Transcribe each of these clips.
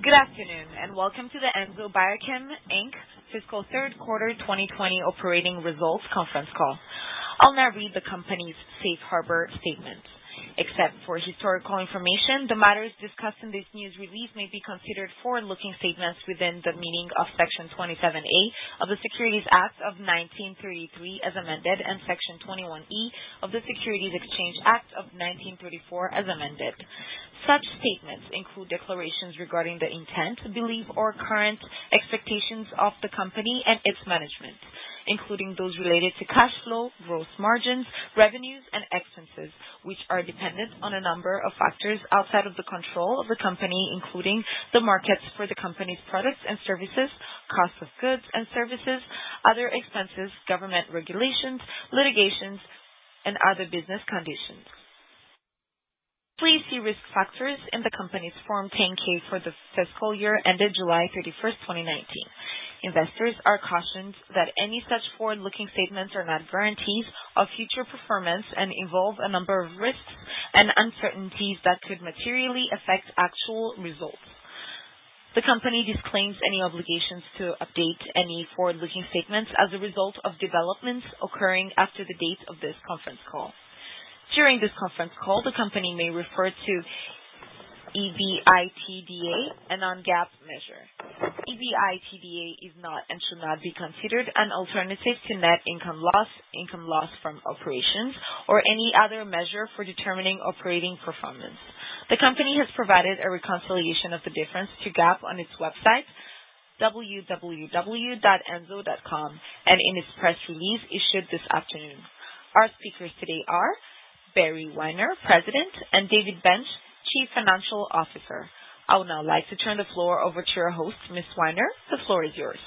Good afternoon, and welcome to the Enzo Biochem, Inc. Fiscal Third Quarter 2020 Operating Results Conference Call. I'll now read the company's safe harbor statement. Except for historical information, the matters discussed in this news release may be considered forward-looking statements within the meaning of Section 27A of the Securities Act of 1933 as amended and Section 21E of the Securities Exchange Act of 1934 as amended. Such statements include declarations regarding the intent, belief, or current expectations of the company and its management, including those related to cash flow, gross margins, revenues, and expenses, which are dependent on a number of factors outside of the control of the company, including the markets for the company's products and services, cost of goods and services, other expenses, government regulations, litigations, and other business conditions. Please see risk factors in the company's Form 10-K for the fiscal year ended July 31st, 2019. Investors are cautioned that any such forward-looking statements are not guarantees of future performance and involve a number of risks and uncertainties that could materially affect actual results. The company disclaims any obligations to update any forward-looking statements as a result of developments occurring after the date of this conference call. During this conference call, the company may refer to EBITDA, a non-GAAP measure. EBITDA is not and should not be considered an alternative to net income loss from operations, or any other measure for determining operating performance. The company has provided a reconciliation of the difference to GAAP on its website, www.enzo.com, and in its press release issued this afternoon. Our speakers today are Barry Weiner, President, and David Bench, Chief Financial Officer. I would now like to turn the floor over to your host, Ms. Weiner. The floor is yours.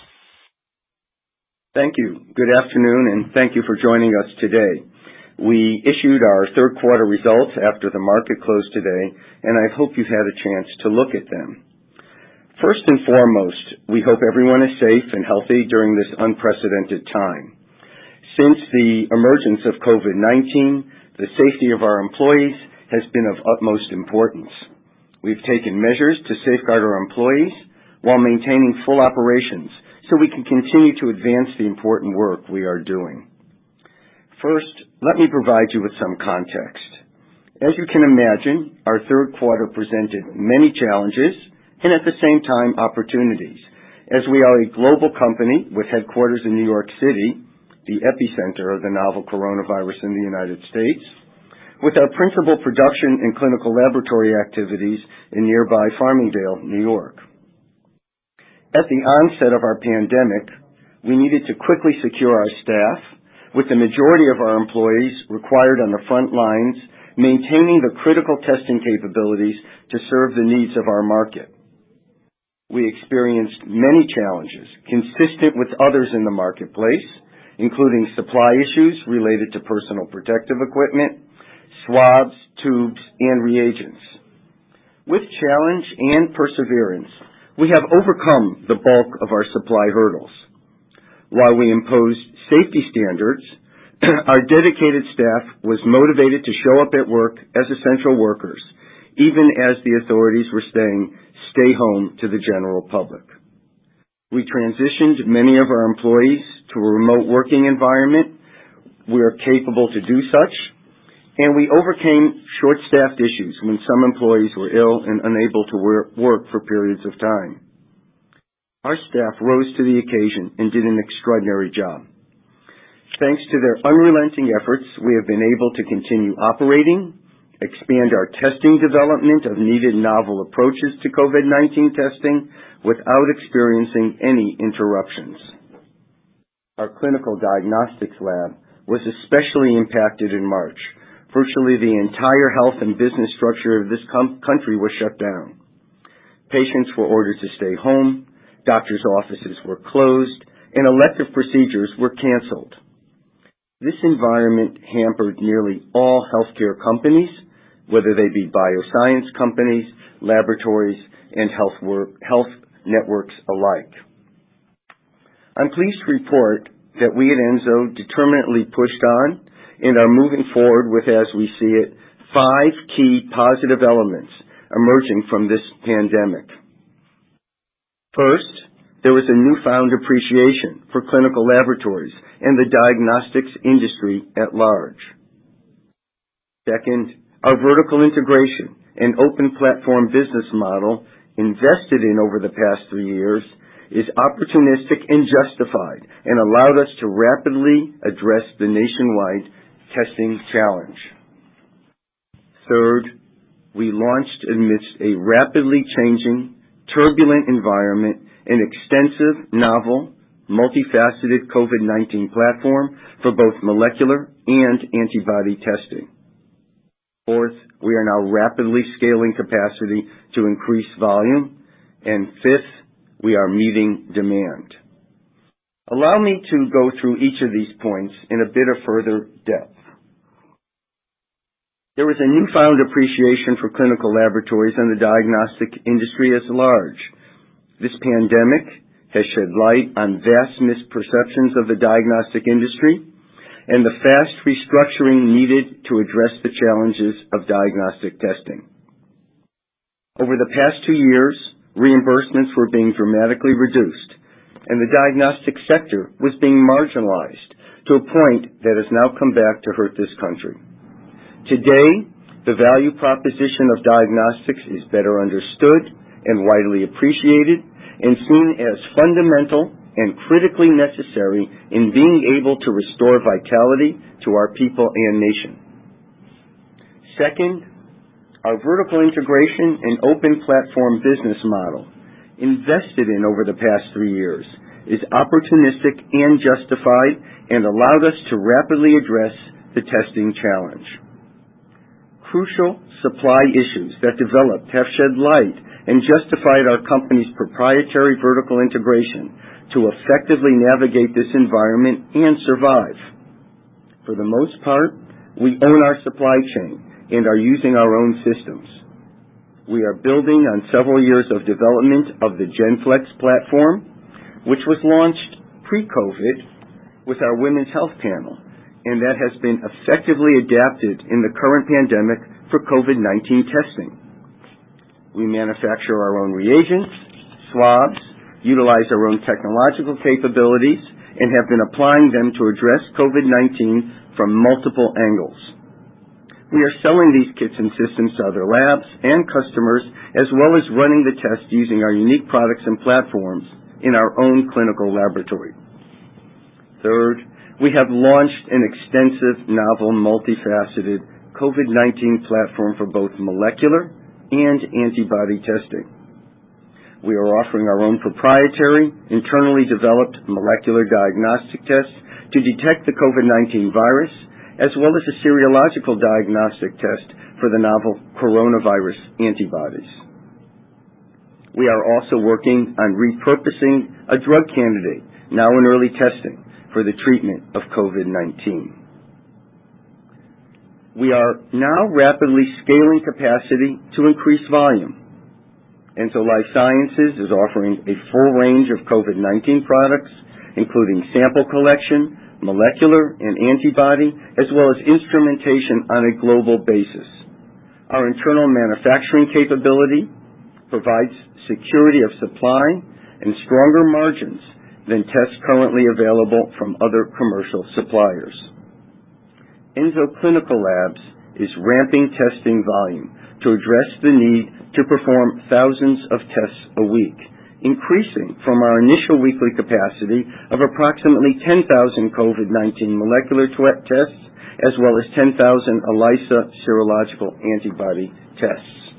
Thank you. Good afternoon, and thank you for joining us today. We issued our third quarter results after the market closed today, and I hope you've had a chance to look at them. First and foremost, we hope everyone is safe and healthy during this unprecedented time. Since the emergence of COVID-19, the safety of our employees has been of utmost importance. We've taken measures to safeguard our employees while maintaining full operations so we can continue to advance the important work we are doing. First, let me provide you with some context. As you can imagine, our third quarter presented many challenges and at the same time opportunities, as we are a global company with headquarters in New York City, the epicenter of the novel coronavirus in the United States, with our principal production and clinical laboratory activities in nearby Farmingdale, New York. At the onset of our pandemic, we needed to quickly secure our staff, with the majority of our employees required on the front lines, maintaining the critical testing capabilities to serve the needs of our market. We experienced many challenges consistent with others in the marketplace, including supply issues related to personal protective equipment, swabs, tubes, and reagents. With challenge and perseverance, we have overcome the bulk of our supply hurdles. While we imposed safety standards, our dedicated staff was motivated to show up at work as essential workers, even as the authorities were saying, "Stay home" to the general public. We transitioned many of our employees to a remote working environment. We are capable to do such, and we overcame short-staffed issues when some employees were ill and unable to work for periods of time. Our staff rose to the occasion and did an extraordinary job. Thanks to their unrelenting efforts, we have been able to continue operating, expand our testing development of needed novel approaches to COVID-19 testing without experiencing any interruptions. Our clinical diagnostics lab was especially impacted in March. Virtually the entire health and business structure of this country was shut down. Patients were ordered to stay home, doctors' offices were closed, and elective procedures were canceled. This environment hampered nearly all healthcare companies, whether they be bioscience companies, laboratories, and health networks alike. I'm pleased to report that we at Enzo determinedly pushed on and are moving forward with, as we see it, 5 key positive elements emerging from this pandemic. First, there was a newfound appreciation for clinical laboratories and the diagnostics industry at large. Second, our vertical integration and open platform business model invested in over the past 3 years is opportunistic and justified and allowed us to rapidly address the nationwide testing challenge. Third, we launched amidst a rapidly changing, turbulent environment an extensive, novel, multifaceted COVID-19 platform for both molecular and antibody testing. Fourth, we are now rapidly scaling capacity to increase volume. And fifth, we are meeting demand. Allow me to go through each of these points in a bit of further depth. There is a newfound appreciation for clinical laboratories and the diagnostic industry as large. This pandemic has shed light on vast misperceptions of the diagnostic industry and the fast restructuring needed to address the challenges of diagnostic testing. Over the past 2 years, reimbursements were being dramatically reduced, and the diagnostic sector was being marginalized to a point that has now come back to hurt this country. Today, the value proposition of diagnostics is better understood and widely appreciated and seen as fundamental and critically necessary in being able to restore vitality to our people and nation. Second, our vertical integration and open platform business model, invested in over the past 3 years, is opportunistic and justified and allowed us to rapidly address the testing challenge. Crucial supply issues that developed have shed light and justified our company's proprietary vertical integration to effectively navigate this environment and survive. For the most part, we own our supply chain and are using our own systems. We are building on several years of development of the GenFlex platform, which was launched pre-COVID with our women's health panel, and that has been effectively adapted in the current pandemic for COVID-19 testing. We manufacture our own reagents, swabs, utilize our own technological capabilities, and have been applying them to address COVID-19 from multiple angles. We are selling these kits and systems to other labs and customers, as well as running the tests using our unique products and platforms in our own clinical laboratory. Third, we have launched an extensive, novel, multifaceted COVID-19 platform for both molecular and antibody testing. We are offering our own proprietary, internally developed molecular diagnostic tests to detect the COVID-19 virus, as well as a serological diagnostic test for the novel coronavirus antibodies. We are also working on repurposing a drug candidate, now in early testing, for the treatment of COVID-19. We are now rapidly scaling capacity to increase volume. Enzo Life Sciences is offering a full range of COVID-19 products, including sample collection, molecular and antibody, as well as instrumentation on a global basis. Our internal manufacturing capability provides security of supply and stronger margins than tests currently available from other commercial suppliers. Enzo Clinical Labs is ramping testing volume to address the need to perform thousands of tests a week, increasing from our initial weekly capacity of approximately 10,000 COVID-19 molecular tests, as well as 10,000 ELISA serological antibody tests.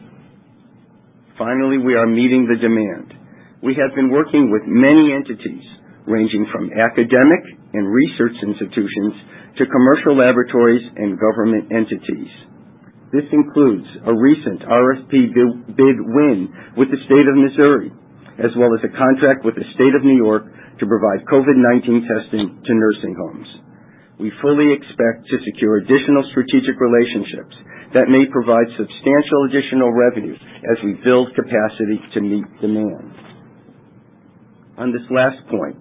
Finally, we are meeting the demand. We have been working with many entities, ranging from academic and research institutions to commercial laboratories and government entities. This includes a recent RFP bid win with the state of Missouri, as well as a contract with the state of New York to provide COVID-19 testing to nursing homes. We fully expect to secure additional strategic relationships that may provide substantial additional revenue as we build capacity to meet demand. On this last point,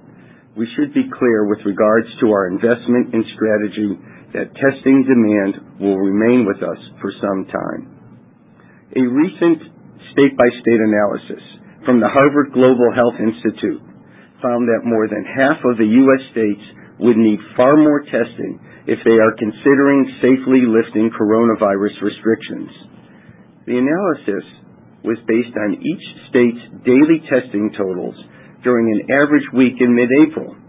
we should be clear with regards to our investment and strategy that testing demand will remain with us for some time. A recent state-by-state analysis from the Harvard Global Health Institute found that more than half of the U.S. states would need far more testing if they are considering safely lifting coronavirus restrictions. The analysis was based on each state's daily testing totals during an average week in mid-April,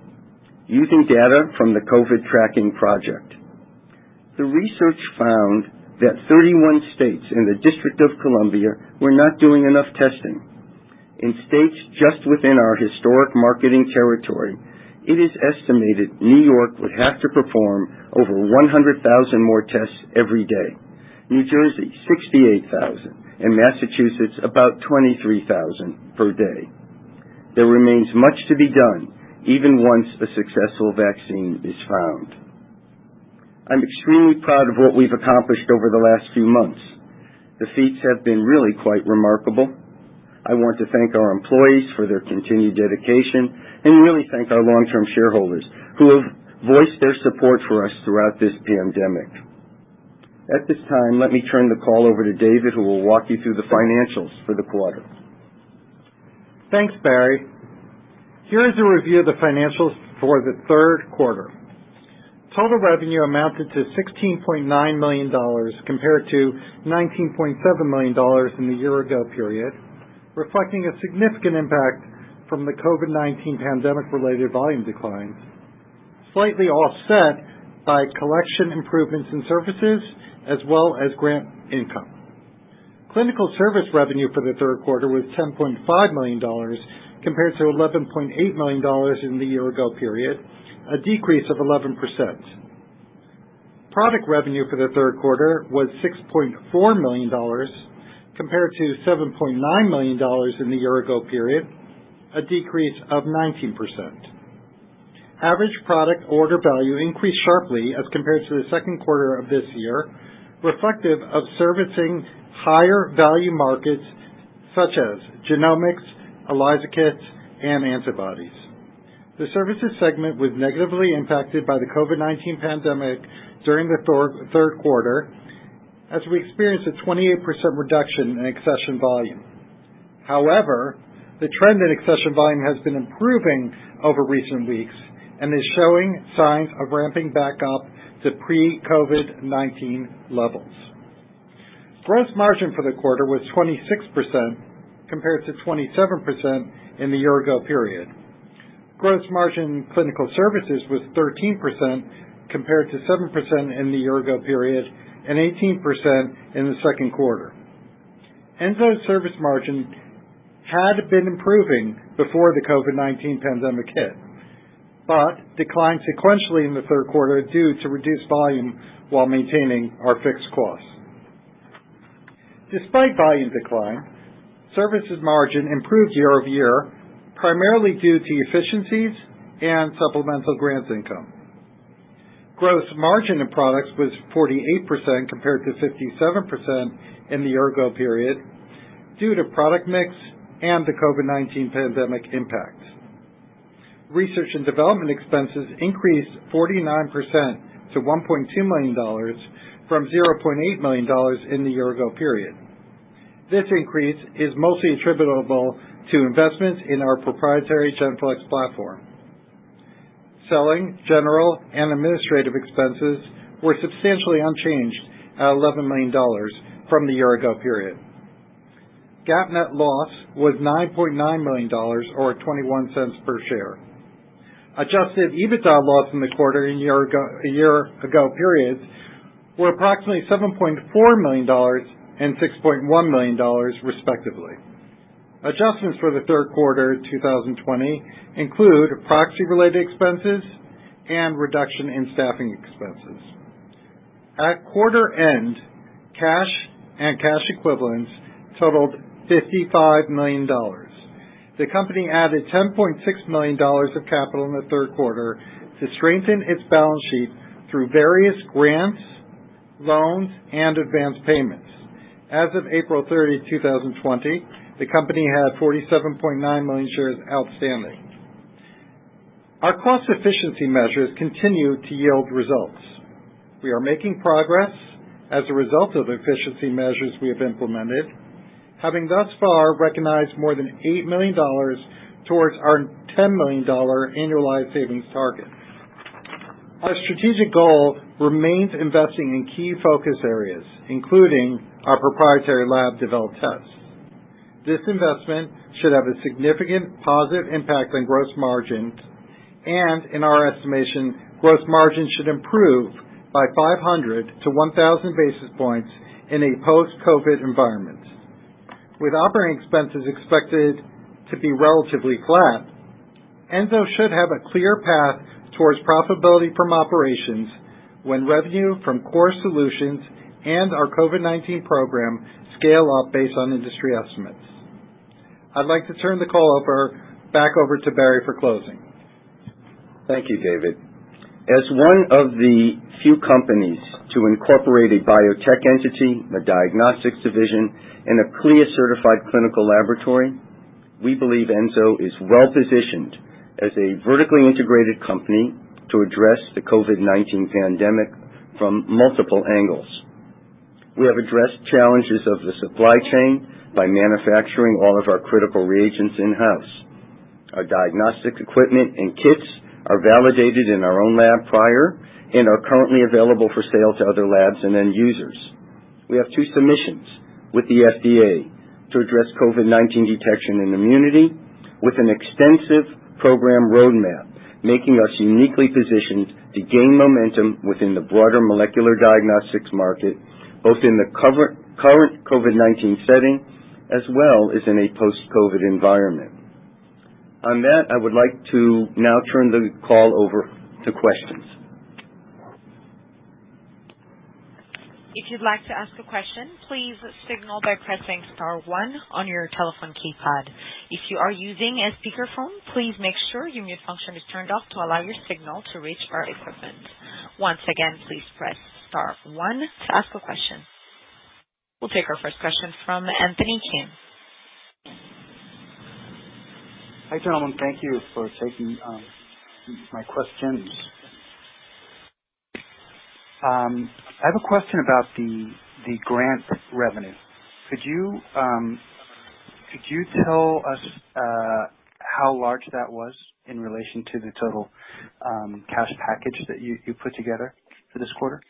using data from the COVID Tracking Project. The research found that 31 states in the District of Columbia were not doing enough testing. In states just within our historic marketing territory, it is estimated New York would have to perform over 100,000 more tests every day, New Jersey 68,000, and Massachusetts about 23,000 per day. There remains much to be done, even once a successful vaccine is found. I'm extremely proud of what we've accomplished over the last few months. The feats have been really quite remarkable. I want to thank our employees for their continued dedication and really thank our long-term shareholders who have voiced their support for us throughout this pandemic. At this time, let me turn the call over to David, who will walk you through the financials for the quarter. Thanks, Barry. Here is a review of the financials for the third quarter. Total revenue amounted to $16.9 million compared to $19.7 million in the year-ago period, reflecting a significant impact from the COVID-19 pandemic-related volume declines, slightly offset by collection improvements in services as well as grant income. Clinical service revenue for the third quarter was $10.5 million compared to $11.8 million in the year-ago period, a decrease of 11%. Product revenue for the third quarter was $6.4 million compared to $7.9 million in the year-ago period, a decrease of 19%. Average product order value increased sharply as compared to the second quarter of this year, reflective of servicing higher value markets such as genomics, ELISA kits, and antibodies. The services segment was negatively impacted by the COVID-19 pandemic during the third quarter as we experienced a 28% reduction in accession volume. However, the trend in accession volume has been improving over recent weeks and is showing signs of ramping back up to pre-COVID-19 levels. Gross margin for the quarter was 26% compared to 27% in the year-ago period. Gross margin in clinical services was 13% compared to 7% in the year-ago period and 18% in the second quarter. Enzo's service margin had been improving before the COVID-19 pandemic hit, but declined sequentially in the third quarter due to reduced volume while maintaining our fixed costs. Despite volume decline, services margin improved year over year, primarily due to efficiencies and supplemental grants income. Gross margin in products was 48% compared to 57% in the year-ago period due to product mix and the COVID-19 pandemic impact. Research and development expenses increased 49% to $1.2 million from $0.8 million in the year-ago period. This increase is mostly attributable to investments in our proprietary GenFlex platform. Selling, general, and administrative expenses were substantially unchanged at $11 million from the year-ago period. GAAP net loss was $9.9 million, or 21 cents per share. Adjusted EBITDA loss in the quarter and year-ago periods were approximately $7.4 million and $6.1 million, respectively. Adjustments for the third quarter 2020 include proxy-related expenses and reduction in staffing expenses. At quarter end, cash and cash equivalents totaled $55 million. The company added $10.6 million of capital in the third quarter to strengthen its balance sheet through various grants, loans, and advance payments. As of April 30, 2020, the company had 47.9 million shares outstanding. Our cost efficiency measures continue to yield results. We are making progress as a result of the efficiency measures we have implemented, having thus far recognized more than $8 million towards our $10 million annualized savings target. Our strategic goal remains investing in key focus areas, including our proprietary lab-developed tests. This investment should have a significant positive impact on gross margins, and in our estimation, gross margins should improve by 500 to 1,000 basis points in a post-COVID environment. With operating expenses expected to be relatively flat, Enzo should have a clear path towards profitability from operations when revenue from core solutions and our COVID-19 program scale up based on industry estimates. I'd like to turn the call back over to Barry for closing. Thank you, David. As one of the few companies to incorporate a biotech entity, a diagnostics division, and a CLIA-certified clinical laboratory, we believe Enzo is well-positioned as a vertically integrated company to address the COVID-19 pandemic from multiple angles. We have addressed challenges of the supply chain by manufacturing all of our critical reagents in-house. Our diagnostic equipment and kits are validated in our own lab prior and are currently available for sale to other labs and end users. We have 2 submissions with the FDA to address COVID-19 detection and immunity with an extensive program roadmap, making us uniquely positioned to gain momentum within the broader molecular diagnostics market, both in the current COVID-19 setting as well as in a post-COVID environment. On that, I would like to now turn the call over to questions. If you'd like to ask a question, please signal by pressing star 1 on your telephone keypad. If you are using a speakerphone, please make sure your mute function is turned off to allow your signal to reach our equipment. Once again, please press star 1 to ask a question. We'll take our first question from Anthony Kim. Hi, gentlemen. Thank you for taking my questions. I have a question about the grant revenue. Could you tell us how large that was in relation to the total cash package that you put together for this quarter?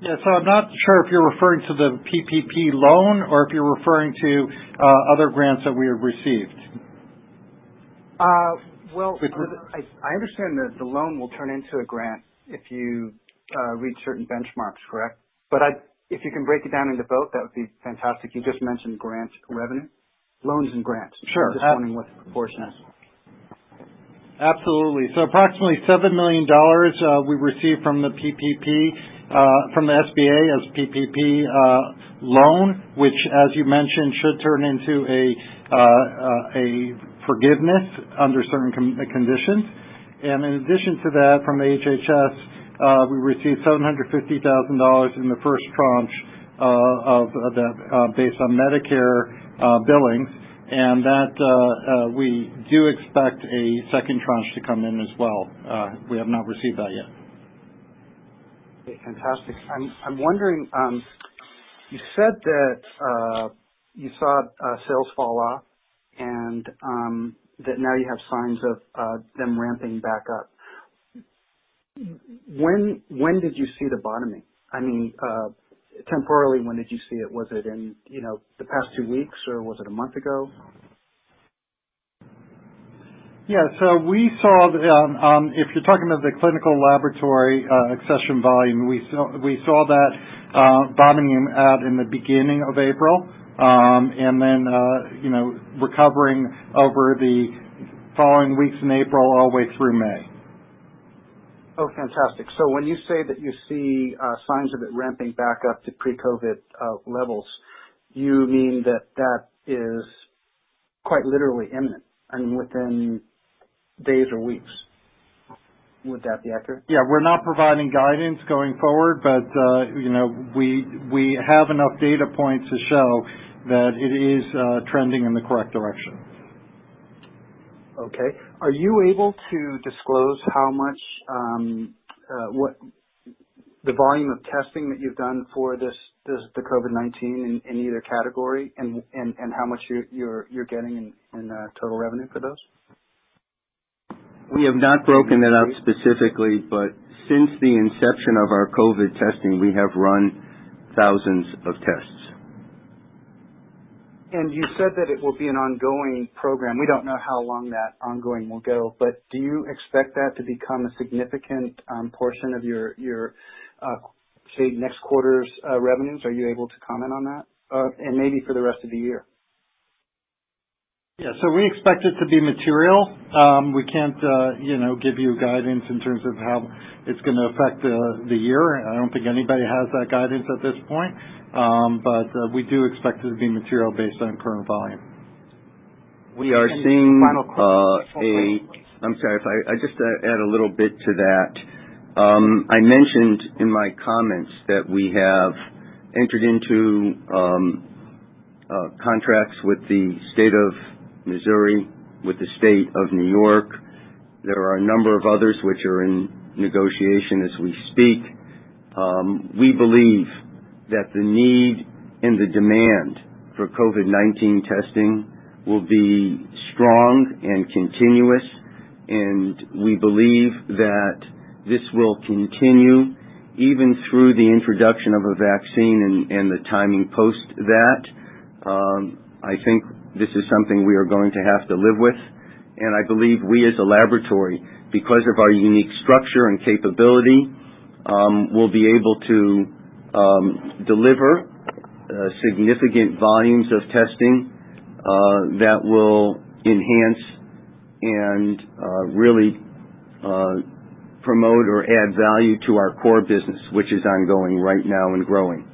Yeah, so I'm not sure if you're referring to the PPP loan or if you're referring to other grants that we have received. Well, I understand that the loan will turn into a grant if you reach certain benchmarks, correct? But if you can break it down into both, that would be fantastic. You just mentioned grant revenue, loans and grants. Sure. I'm just wondering what the proportion is. Absolutely. So approximately $7 million we received from the PPP, from the SBA as PPP loan, which, as you mentioned, should turn into a forgiveness under certain conditions. And in addition to that, from the HHS, we received $750,000 in the first tranche of that based on Medicare billings, and that we do expect a second tranche to come in as well. We have not received that yet. Okay, fantastic. I'm wondering, you said that you saw sales fall off, and that now you have signs of them ramping back up. When did you see the bottoming? I mean, temporarily, when did you see it? Was it in the past 2 weeks, or was it a month ago? Yeah, so we saw, if you're talking about the clinical laboratory accession volume, we saw that bottoming out in the beginning of April, and then recovering over the following weeks in April all the way through May. Oh, fantastic. So when you say that you see signs of it ramping back up to pre-COVID levels, you mean that is quite literally imminent? I mean, within days or weeks. Would that be accurate? Yeah, we're not providing guidance going forward, but we have enough data points to show that it is trending in the correct direction. Okay. Are you able to disclose how much what the volume of testing that you've done for this the COVID-19 in either category, and how much you're getting in total revenue for those? We have not broken that out specifically, but since the inception of our COVID testing, we have run thousands of tests. And you said that it will be an ongoing program. We don't know how long that ongoing will go, but do you expect that to become a significant portion of your say, next quarter's revenues? Are you able to comment on that? And maybe for the rest of the year? Yeah, so we expect it to be material. We can't, give you guidance in terms of how it's going to affect the year. I don't think anybody has that guidance at this point, but we do expect it to be material based on current volume. We are seeing I'm sorry, if I just add a little bit to that. I mentioned in my comments that we have entered into contracts with the state of Missouri, with the state of New York. There are a number of others which are in negotiation as we speak. We believe that the need and the demand for COVID-19 testing will be strong and continuous, and we believe that this will continue even through the introduction of a vaccine and the timing post that. I think this is something we are going to have to live with, and I believe we as a laboratory, because of our unique structure and capability, will be able to deliver significant volumes of testing that will enhance and really promote or add value to our core business, which is ongoing right now and growing.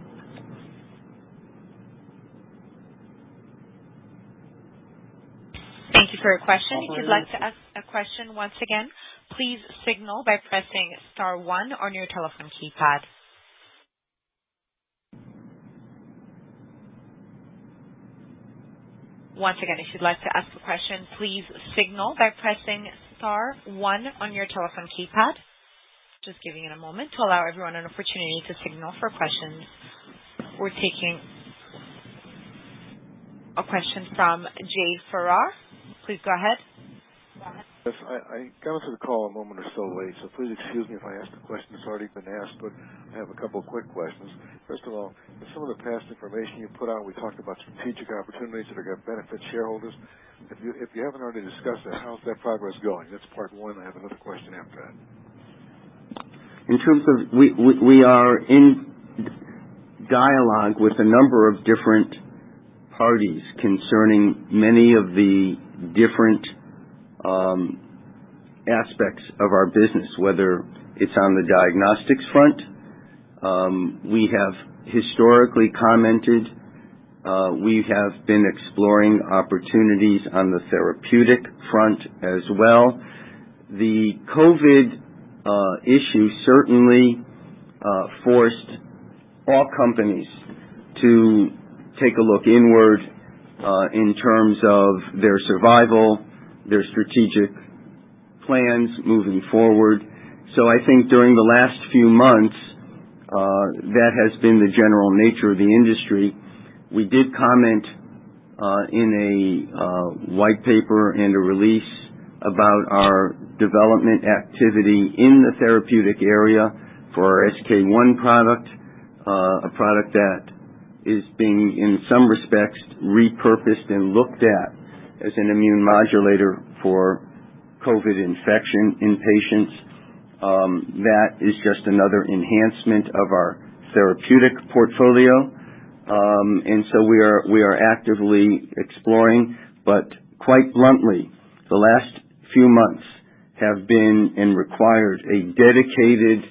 Thank you for your question. If you'd like to ask a question once again, please signal by pressing star 1 on your telephone keypad. Once again, if you'd like to ask a question, please signal by pressing star 1 on your telephone keypad. Just giving it a moment to allow everyone an opportunity to signal for questions. We're taking a question from Jay Farrar. Please go ahead. Yes, I got into the call a moment or so late, so please excuse me if I ask a question that's already been asked, but I have a couple of quick questions. First of all, in some of the past information you put out, we talked about strategic opportunities that are going to benefit shareholders. If you haven't already discussed that, how's that progress going? That's part 1. I have another question after that. In terms of, we are in dialogue with a number of different parties concerning many of the different aspects of our business, whether it's on the diagnostics front. We have historically commented, we have been exploring opportunities on the therapeutic front as well. The COVID issue certainly forced all companies to take a look inward in terms of their survival, their strategic plans moving forward. So I think during the last few months, that has been the general nature of the industry. We did comment in a white paper and a release about our development activity in the therapeutic area for our SK1 product, a product that is being, in some respects, repurposed and looked at as an immune modulator for COVID infection in patients. That is just another enhancement of our therapeutic portfolio. And so we are actively exploring, but quite bluntly, the last few months have been and required a dedicated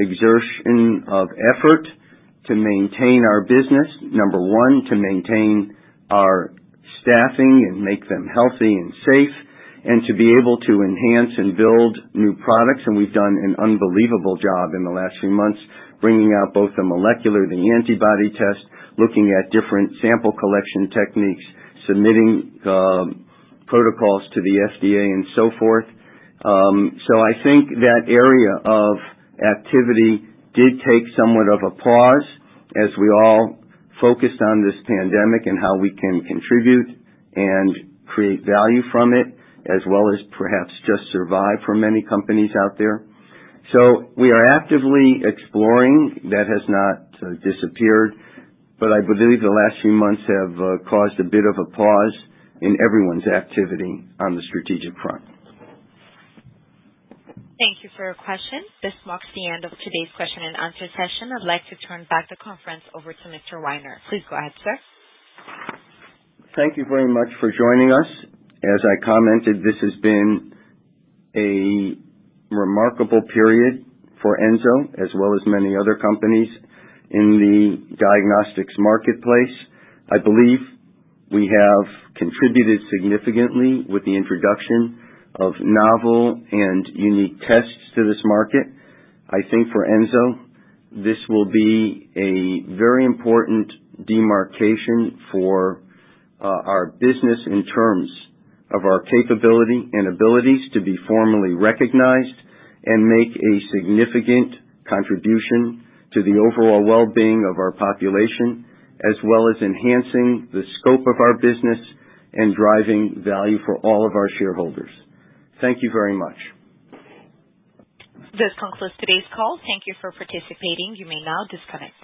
exertion of effort to maintain our business. Number 1, to maintain our staffing and make them healthy and safe, and to be able to enhance and build new products. And we've done an unbelievable job in the last few months, bringing out both the molecular, the antibody test, looking at different sample collection techniques, submitting protocols to the FDA and so forth. So I think that area of activity did take somewhat of a pause, as we all focused on this pandemic and how we can contribute and create value from it, as well as perhaps just survive for many companies out there. So we are actively exploring. That has not disappeared, but I believe the last few months have caused a bit of a pause in everyone's activity on the strategic front. Thank you for your question. This marks the end of today's question and answer session. I'd like to turn back the conference over to Mr. Weiner. Please go ahead, sir. Thank you very much for joining us. As I commented, this has been a remarkable period for Enzo, as well as many other companies in the diagnostics marketplace. I believe we have contributed significantly with the introduction of novel and unique tests to this market. I think for Enzo, this will be a very important demarcation for our business in terms of our capability and abilities to be formally recognized and make a significant contribution to the overall well-being of our population, as well as enhancing the scope of our business and driving value for all of our shareholders. Thank you very much. This concludes today's call. Thank you for participating. You may now disconnect.